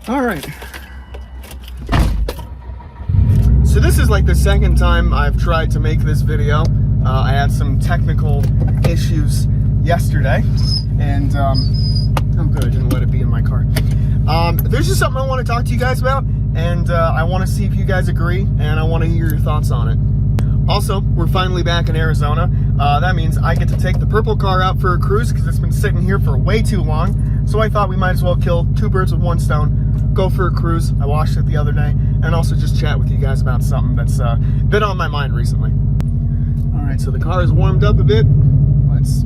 All right. So this is like the second time I've tried to make this video. I had some technical issues yesterday, and oh good, I didn't let it be in my car. There's just something I want to talk to you guys about, and I want to see if you guys agree, and I want to hear your thoughts on it. Also, we're finally back in Arizona. That means I get to take the purple car out for a cruise because it's been sitting here for way too long. So I thought we might as well kill two birds with one stone, go for a cruise. I washed it the other day, and also just chat with you guys about something that's been on my mind recently. All right, so the car is warmed up a bit. Let's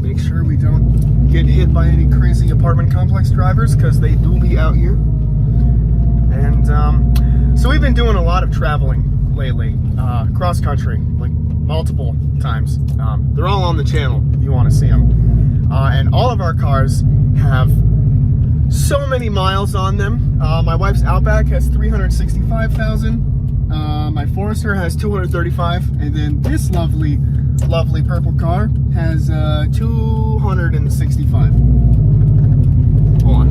make sure we don't get hit by any crazy apartment complex drivers, because they do be out here. And so we've been doing a lot of traveling lately, cross country, like multiple times. They're all on the channel if you want to see them. And all of our cars have so many miles on them. My wife's Outback has 365,000. My Forester has 235, and then this lovely purple car has 265. Hold on.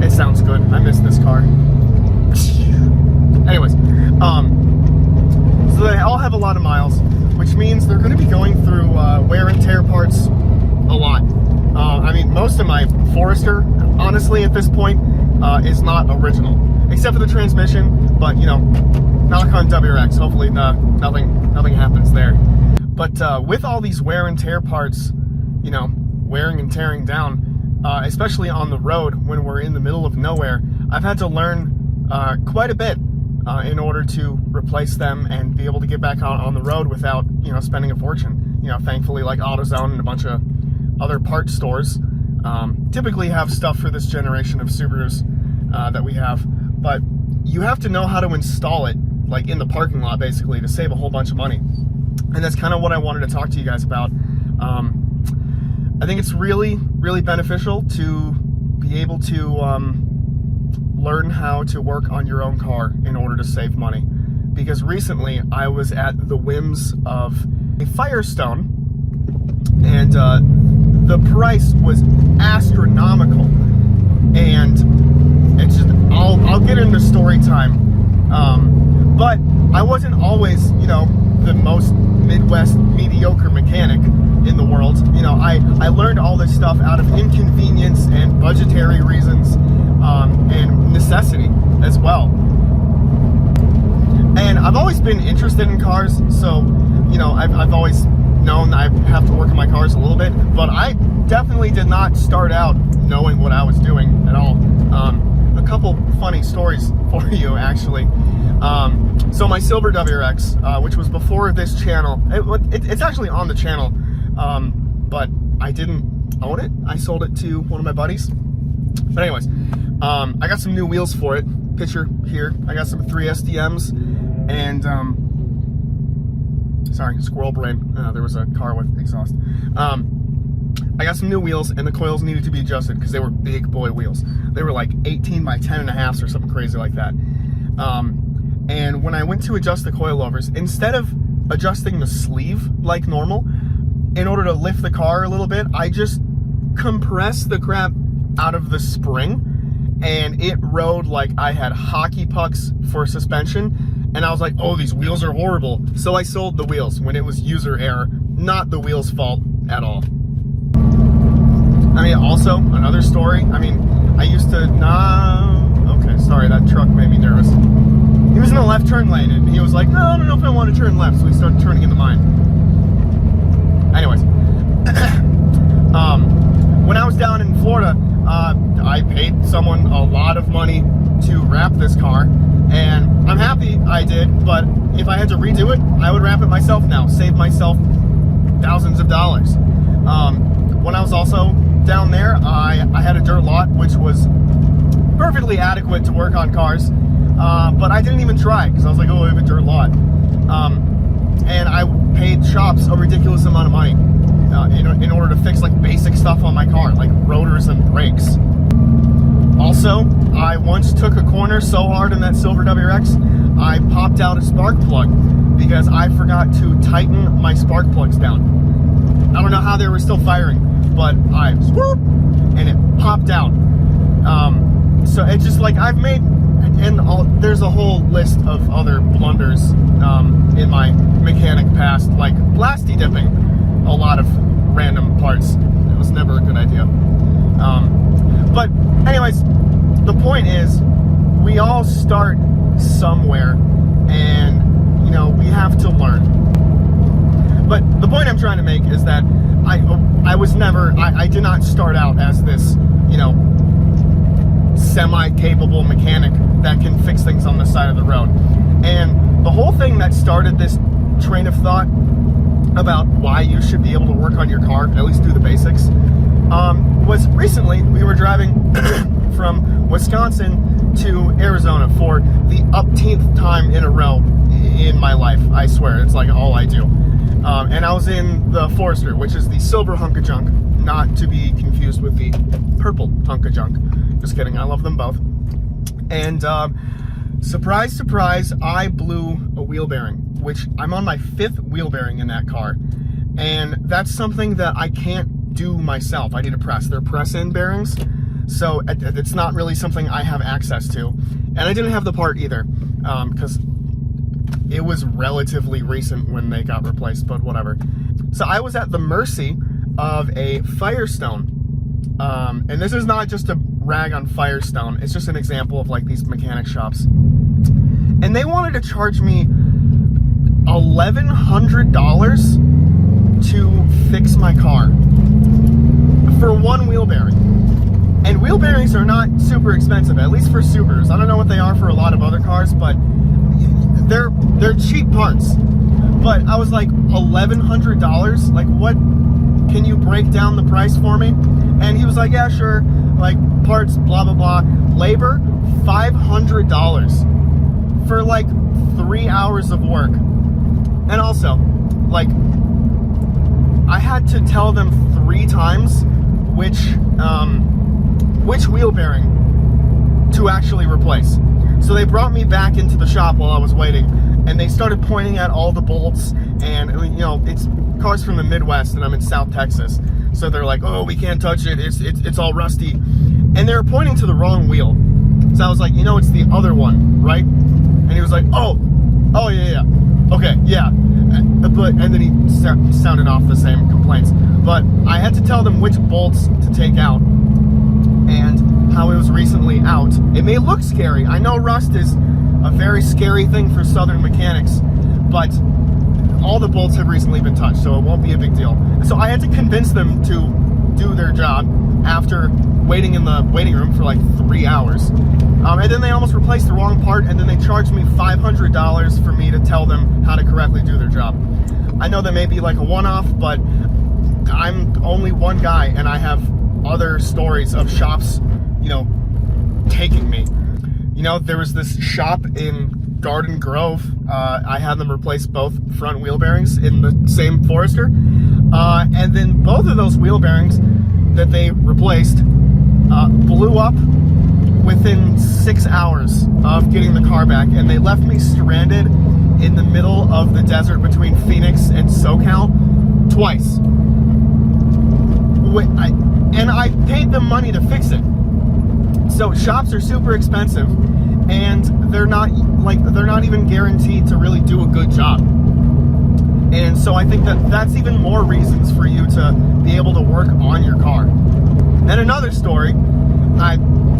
It sounds good. I miss this car. Anyways, so they all have a lot of miles, which means they're going to be going through wear and tear parts a lot. I mean, most of my Forester, honestly, at this point, is not original, except for the transmission. But you know, knock on WRX. Hopefully, nothing happens there. But with all these wear and tear parts, you know, wearing and tearing down, especially on the road when we're in the middle of nowhere, I've had to learn quite a bit in order to replace them and be able to get back on the road without, you know, spending a fortune. You know, thankfully, like AutoZone and a bunch of other parts stores typically have stuff for this generation of Subarus that we have, but you have to know how to install it, like in the parking lot, basically, to save a whole bunch of money. And that's kind of what I wanted to talk to you guys about. I think it's really beneficial to be able to learn how to work on your own car in order to save money. Because recently I was at the whims of a Firestone, and the price was astronomical. And it's just, I'll get into story time. But I wasn't always, you know, the most Midwest mediocre mechanic in the world. You know, I learned all this stuff out of inconvenience and budgetary reasons, and necessity as well. And I've always been interested in cars, so, you know, I've always known I have to work on my cars a little bit, but I definitely did not start out knowing what I was doing at all. A couple funny stories for you, actually. So my silver WRX, which was before this channel, it's actually on the channel, but I didn't own it. I sold it to one of my buddies. But anyways, I got some new wheels for it. Picture here. I got some 3 SDMs, and sorry, squirrel brain. There was a car with exhaust. I got some new wheels, and the coils needed to be adjusted because they were big boy wheels. They were like 18 by 10.5 or something crazy like that. And when I went to adjust the coilovers, instead of adjusting the sleeve like normal, in order to lift the car a little bit, I just compressed the crap out of the spring, and it rode like I had hockey pucks for suspension. And I was like, oh, these wheels are horrible. So I sold the wheels when it was user error, not the wheel's fault at all. I mean, also, another story. I mean, I used to, okay, sorry, that truck made me nervous. He was in the left turn lane, and he was like, no, I don't know if I want to turn left, so he started turning into mine. Anyways, when I was down in Florida, I paid someone a lot of money to wrap this car, and I'm happy I did, but if I had to redo it, I would wrap it myself now, save myself thousands of dollars. When I was also down there, I had a dirt lot, which was perfectly adequate to work on cars, but I didn't even try, because I was like, oh, I have a dirt lot. And I paid shops a ridiculous amount of money in order to fix like basic stuff on my car, like rotors and brakes. Also, I once took a corner so hard in that silver WRX, I popped out a spark plug because I forgot to tighten my spark plugs down. I don't know how they were still firing, but I swoop, and it popped out. So it's just like I've made, there's a whole list of other blunders in my mechanic past, like blasty dipping a lot of random parts. It was never a good idea. But anyways, the point is, we all start somewhere, and you know, we have to learn. But the point I'm trying to make is that I did not start out as this, you know, semi-capable mechanic that can fix things on the side of the road. And the whole thing that started this train of thought about why you should be able to work on your car, at least do the basics, was recently we were driving from Wisconsin to Arizona for the upteenth time in a row in my life. I swear, it's like all I do. And I was in the Forester, which is the silver hunk of junk, not to be confused with the purple hunk of junk. Just kidding, I love them both. And surprise, surprise, I blew a wheel bearing, which I'm on my 5th wheel bearing in that car. And that's something that I can't do myself. I need a press. They're press-in bearings, so it's not really something I have access to. And I didn't have the part either, because it was relatively recent when they got replaced, but whatever. So I was at the mercy of a Firestone. And this is not just a rag on Firestone, it's just an example of like these mechanic shops. And they wanted to charge me $1,100 to fix my car for one wheel bearing. And wheel bearings are not super expensive, at least for Subarus. I don't know what they are for a lot of other cars, but they're cheap parts. But I was like, $1,100? Like, what? Can you break down the price for me? And he was like, yeah, sure. Like, parts, blah, blah, blah. Labor, $500 for like 3 hours of work. And also, like, I had to tell them 3 times which wheel bearing to actually replace. So they brought me back into the shop while I was waiting, and they started pointing at all the bolts, and you know, it's cars from the Midwest and I'm in South Texas. So they're like, oh, we can't touch it, it's all rusty. And they were pointing to the wrong wheel. So I was like, you know, it's the other one, right? And he was like, oh yeah, okay, yeah. And then he sounded off the same complaints. But I had to tell them which bolts to take out and how it was recently out. It may look scary. I know rust is a very scary thing for Southern mechanics, but all the bolts have recently been touched, so it won't be a big deal. So I had to convince them to do their job after waiting in the waiting room for like 3 hours. And then they almost replaced the wrong part, and then they charged me $500 for me to tell them how to correctly do their job. I know that may be like a one-off, but I'm only one guy, and I have other stories of shops, you know, taking me. You know, there was this shop in Garden Grove. I had them replace both front wheel bearings in the same Forester. And then both of those wheel bearings that they replaced blew up within 6 hours of getting the car back, and they left me stranded in the middle of the desert between Phoenix and SoCal twice. And I paid them money to fix it. So shops are super expensive, and they're not even guaranteed to really do a good job. And so I think that that's even more reasons for you to be able to work on your car. And another story,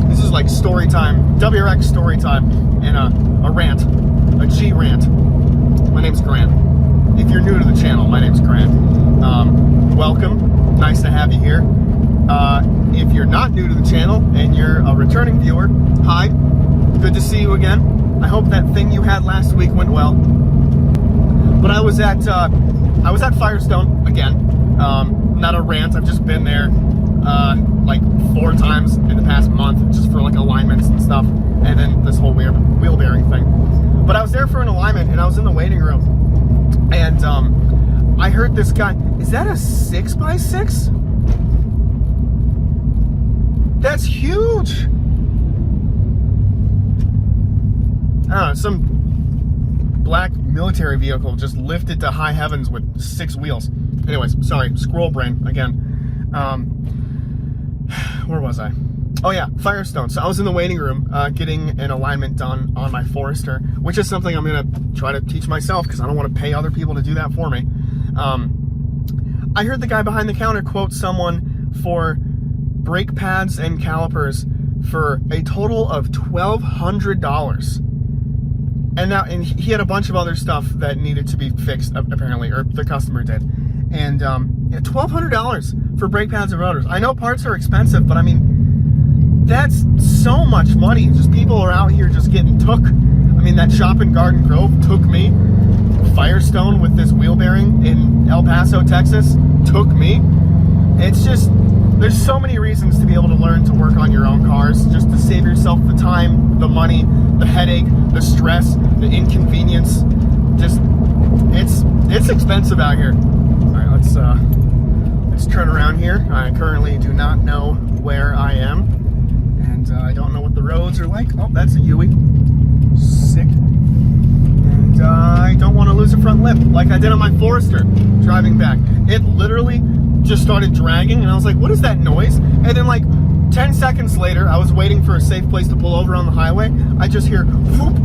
this is like story time, WRX story time, and a rant, a G rant. My name's Grant. If you're new to the channel, my name's Grant. Welcome, nice to have you here. If you're not new to the channel and you're a returning viewer, hi, good to see you again. I hope that thing you had last week went well. But I was at Firestone again. Not a rant, I've just been there like 4 times in the past month, just for like alignments and stuff, and then this whole weird wheel bearing thing. But I was there for an alignment, and I was in the waiting room, and I heard this guy, is that a 6x6? That's huge! I don't know, some black military vehicle just lifted to high heavens with 6 wheels. Anyways, sorry, squirrel brain again. Where was I? Oh yeah, Firestone. So I was in the waiting room getting an alignment done on my Forester, which is something I'm gonna try to teach myself because I don't want to pay other people to do that for me. I heard the guy behind the counter quote someone for brake pads and calipers for a total of $1,200. And he had a bunch of other stuff that needed to be fixed, apparently, or the customer did. And yeah, $1,200 for brake pads and rotors. I know parts are expensive, but I mean, that's so much money. Just people are out here just getting took. I mean, that shop in Garden Grove took me. Firestone with this wheel bearing in El Paso, Texas, took me. It's just, there's so many reasons to be able to learn to work on your own cars, just to save yourself the time, the money, the headache, the stress, the inconvenience. Just, it's expensive out here. All right, let's turn around here. I currently do not know where I am, and I don't know what the roads are like. Oh, that's a Yui. Sick. And I don't want to lose a front lip like I did on my Forester driving back. It literally just started dragging, and I was like, what is that noise? And then like 10 seconds later, I was waiting for a safe place to pull over on the highway. I just hear whoop,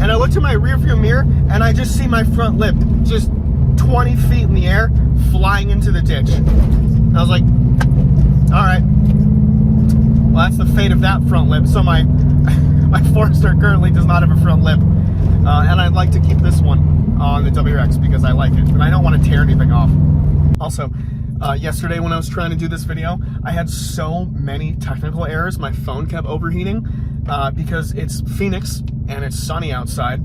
and I look to my rear view mirror, and I just see my front lip just 20 feet in the air flying into the ditch. And I was like, all right, well, that's the fate of that front lip. So my Forester currently does not have a front lip, and I'd like to keep this one on the WRX because I like it, and I don't want to tear anything off. Also, yesterday when I was trying to do this video, I had so many technical errors. My phone kept overheating because it's Phoenix and it's sunny outside.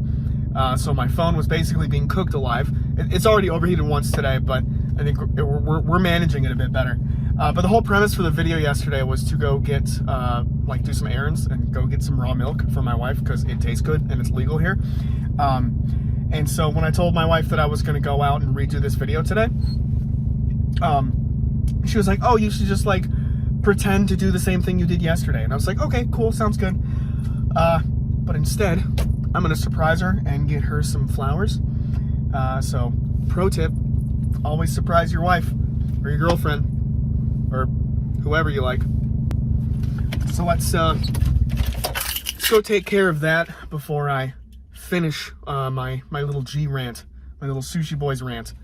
So my phone was basically being cooked alive. It's already overheated once today, but I think we're managing it a bit better. But the whole premise for the video yesterday was to go get, do some errands and go get some raw milk for my wife because it tastes good and it's legal here. And so when I told my wife that I was going to go out and redo this video today, she was like, oh, you should just like pretend to do the same thing you did yesterday. And I was like, okay, cool, sounds good. But instead, I'm gonna surprise her and get her some flowers. So pro tip, always surprise your wife or your girlfriend or whoever you like. So let's go take care of that before I finish my little G rant, my little Sushi Boys rant.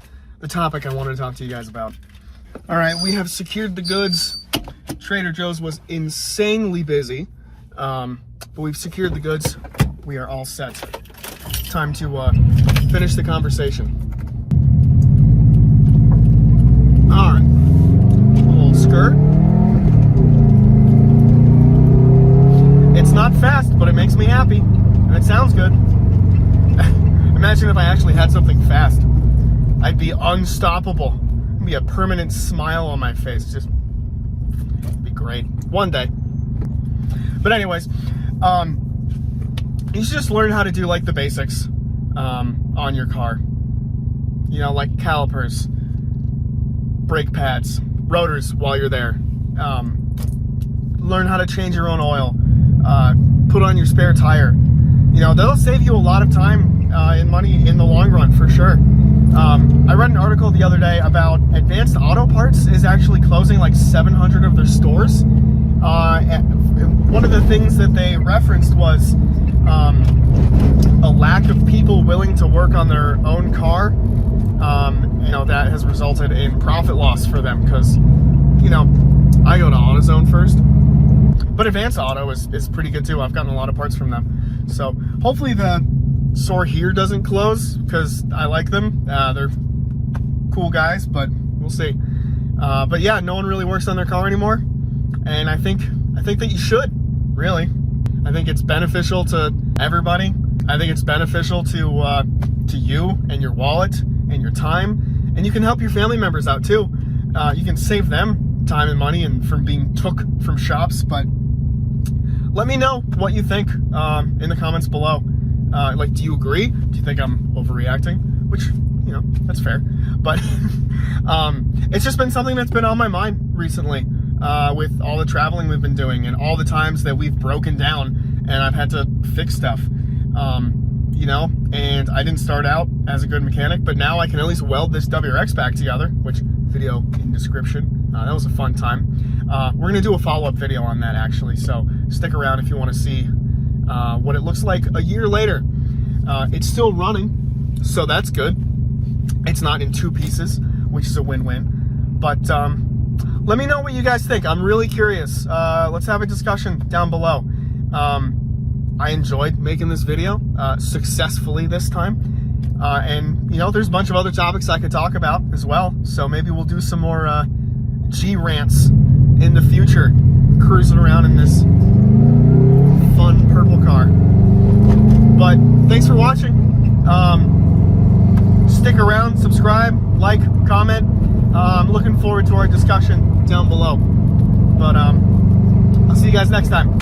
The topic I wanted to talk to you guys about. All right, we have secured the goods. Trader Joe's was insanely busy, but we've secured the goods. We are all set. Time to finish the conversation. All right, a little skirt. It's not fast, but it makes me happy, and it sounds good. Imagine if I actually had something fast. I'd be unstoppable. It'd be a permanent smile on my face. Just be great. One day. But anyways, you should just learn how to do like the basics on your car. You know, like calipers, brake pads, rotors while you're there. Learn how to change your own oil. Put on your spare tire. You know, that'll save you a lot of time and money in the long run for sure. I read an article the other day about Advanced Auto Parts is actually closing like 700 of their stores. And one of the things that they referenced was a lack of people willing to work on their own car. You know, that has resulted in profit loss for them because, you know, I go to AutoZone first. But Advanced Auto is pretty good too. I've gotten a lot of parts from them. So hopefully the store here doesn't close because I like them. They're cool guys, but we'll see. But yeah, no one really works on their car anymore. And I think that you should, really. I think it's beneficial to everybody. I think it's beneficial to you and your wallet and your time. And you can help your family members out too. You can save them time and money and from being took from shops. But let me know what you think in the comments below. Like, do you agree? Do you think I'm overreacting? Which, you know, that's fair. But it's just been something that's been on my mind recently with all the traveling we've been doing and all the times that we've broken down and I've had to fix stuff. you know, and I didn't start out as a good mechanic, but now I can at least weld this WRX back together, which video in description. That was a fun time. We're gonna do a follow-up video on that actually, so stick around if you want to see what it looks like a year later. It's still running, so that's good. It's not in two pieces, which is a win-win. But let me know what you guys think. I'm really curious. Let's have a discussion down below. I enjoyed making this video successfully this time. And, you know, there's a bunch of other topics I could talk about as well. So maybe we'll do some more G-rants in the future, cruising around in this fun purple car. But thanks for watching. Stick around, subscribe, like, comment. I'm looking forward to our discussion down below. But I'll see you guys next time.